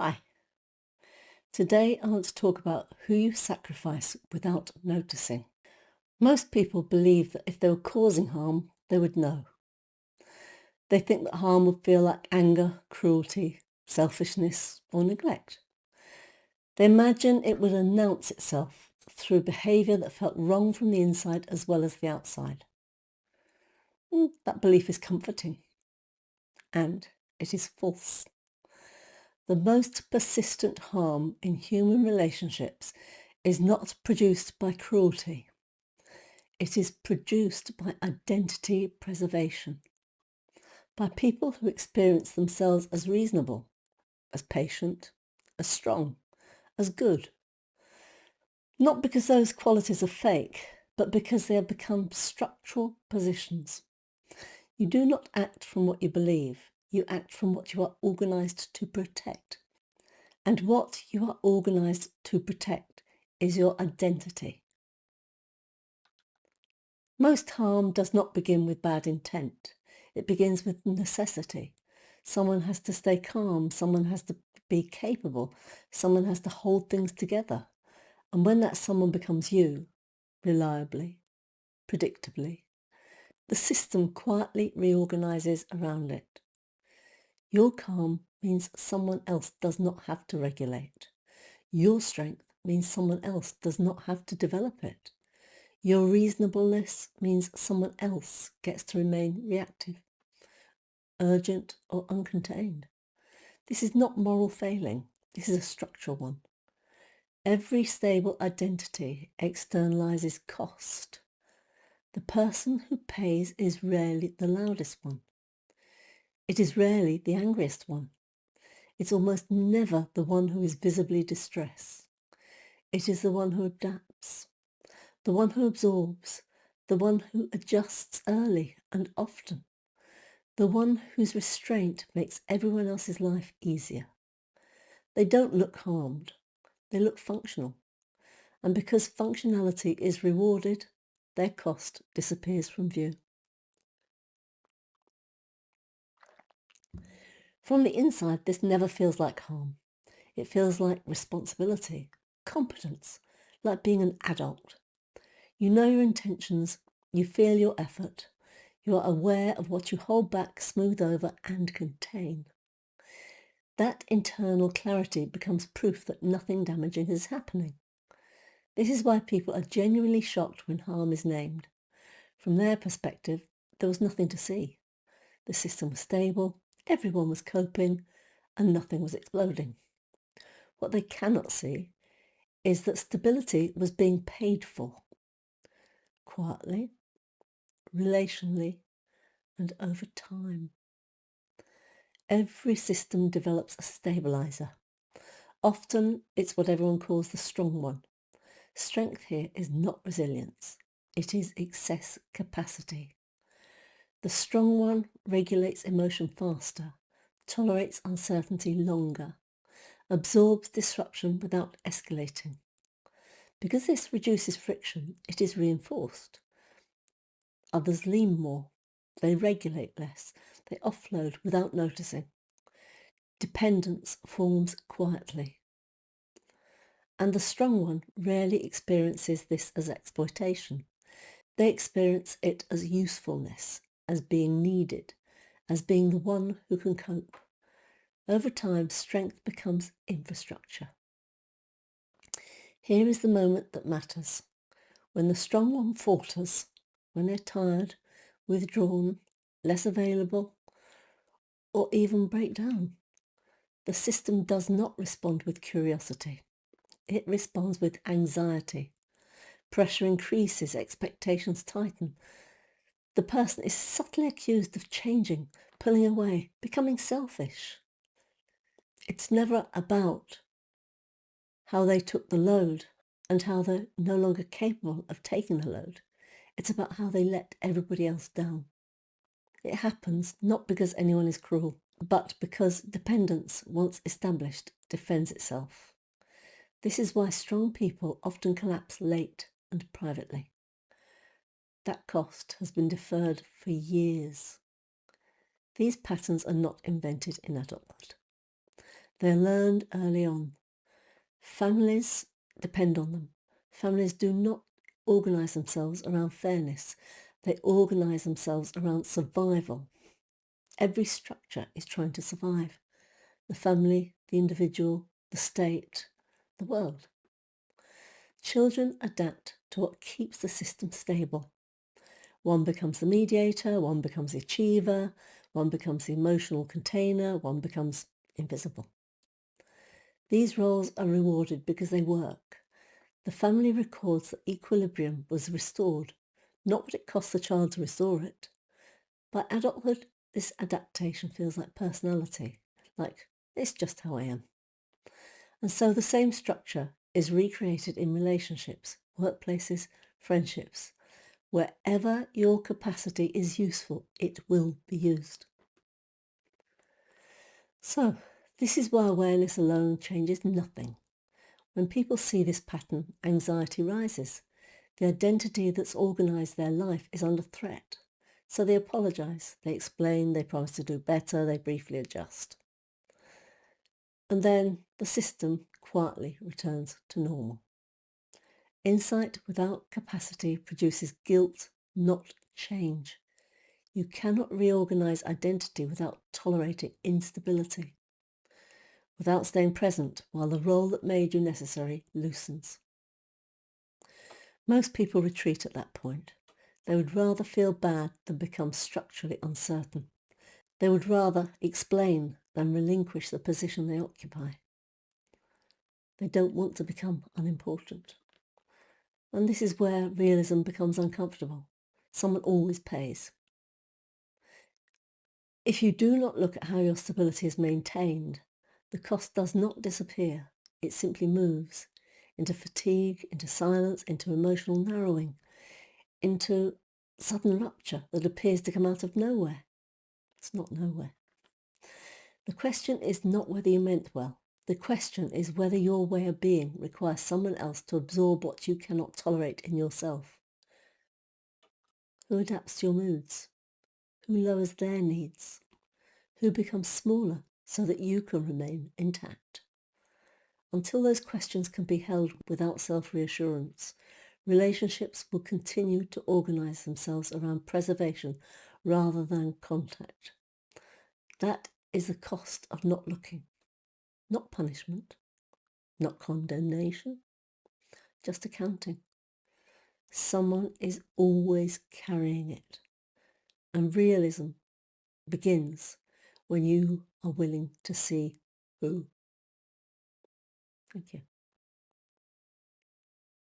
Hi, today I want to talk about who you sacrifice without noticing. Most people believe that if they were causing harm, they would know. They think that harm would feel like anger, cruelty, selfishness, or neglect. They imagine it would announce itself through behaviour that felt wrong from the inside as well as the outside. That belief is comforting, and it is false. The most persistent harm in human relationships is not produced by cruelty. It is produced by identity preservation, by people who experience themselves as reasonable, as patient, as strong, as good. Not because those qualities are fake, but because they have become structural positions. You do not act from what you believe, you act from what you are organised to protect. And what you are organised to protect is your identity. Most harm does not begin with bad intent. It begins with necessity. Someone has to stay calm, someone has to be capable, someone has to hold things together. And when that someone becomes you, reliably, predictably, the system quietly reorganises around it. Your calm means someone else does not have to regulate. Your strength means someone else does not have to develop it. Your reasonableness means someone else gets to remain reactive, urgent, or uncontained. This is not moral failing. This is a structural one. Every stable identity externalizes cost. The person who pays is rarely the loudest one. It is rarely the angriest one. It's almost never the one who is visibly distressed. It is the one who adapts, the one who absorbs, the one who adjusts early and often, the one whose restraint makes everyone else's life easier. They don't look harmed, they look functional. And because functionality is rewarded, their cost disappears from view. From the inside, this never feels like harm. It feels like responsibility, competence, like being an adult. You know your intentions, you feel your effort, you are aware of what you hold back, smooth over, and contain. That internal clarity becomes proof that nothing damaging is happening. This is why people are genuinely shocked when harm is named. From their perspective, there was nothing to see. The system was stable, everyone was coping, and nothing was exploding. What they cannot see is that stability was being paid for, quietly, relationally, and over time. Every system develops a stabilizer. Often it's what everyone calls the strong one. Strength here is not resilience. It is excess capacity. The strong one regulates emotion faster, tolerates uncertainty longer, absorbs disruption without escalating. Because this reduces friction, it is reinforced. Others lean more. They regulate less. They offload without noticing. Dependence forms quietly. And the strong one rarely experiences this as exploitation. They experience it as usefulness, as being needed, as being the one who can cope. Over time, strength becomes infrastructure. Here is the moment that matters. When the strong one falters, when they're tired, withdrawn, less available, or even break down, the system does not respond with curiosity. It responds with anxiety. Pressure increases, expectations tighten. The person is subtly accused of changing, pulling away, becoming selfish. It's never about how they took the load and how they're no longer capable of taking the load. It's about how they let everybody else down. It happens not because anyone is cruel, but because dependence, once established, defends itself. This is why strong people often collapse late and privately. That cost has been deferred for years. These patterns are not invented in adulthood. They're learned early on. Families depend on them. Families do not organise themselves around fairness. They organise themselves around survival. Every structure is trying to survive. The family, the individual, the state, the world. Children adapt to what keeps the system stable. One becomes the mediator, one becomes the achiever, one becomes the emotional container, one becomes invisible. These roles are rewarded because they work. The family records that equilibrium was restored, not what it cost the child to restore it. By adulthood, this adaptation feels like personality, like it's just how I am. And so the same structure is recreated in relationships, workplaces, friendships. Wherever your capacity is useful, it will be used. So, this is why awareness alone changes nothing. When people see this pattern, anxiety rises. The identity that's organised their life is under threat. So they apologise, they explain, they promise to do better, they briefly adjust. And then the system quietly returns to normal. Insight without capacity produces guilt, not change. You cannot reorganise identity without tolerating instability, without staying present while the role that made you necessary loosens. Most people retreat at that point. They would rather feel bad than become structurally uncertain. They would rather explain than relinquish the position they occupy. They don't want to become unimportant. And this is where realism becomes uncomfortable. Someone always pays. If you do not look at how your stability is maintained, the cost does not disappear. It simply moves into fatigue, into silence, into emotional narrowing, into sudden rupture that appears to come out of nowhere. It's not nowhere. The question is not whether you meant well. The question is whether your way of being requires someone else to absorb what you cannot tolerate in yourself. Who adapts to your moods? Who lowers their needs? Who becomes smaller so that you can remain intact? Until those questions can be held without self-reassurance, relationships will continue to organise themselves around preservation rather than contact. That is the cost of not looking. Not punishment, not condemnation, just accounting. Someone is always carrying it. And realism begins when you are willing to see who. Thank you.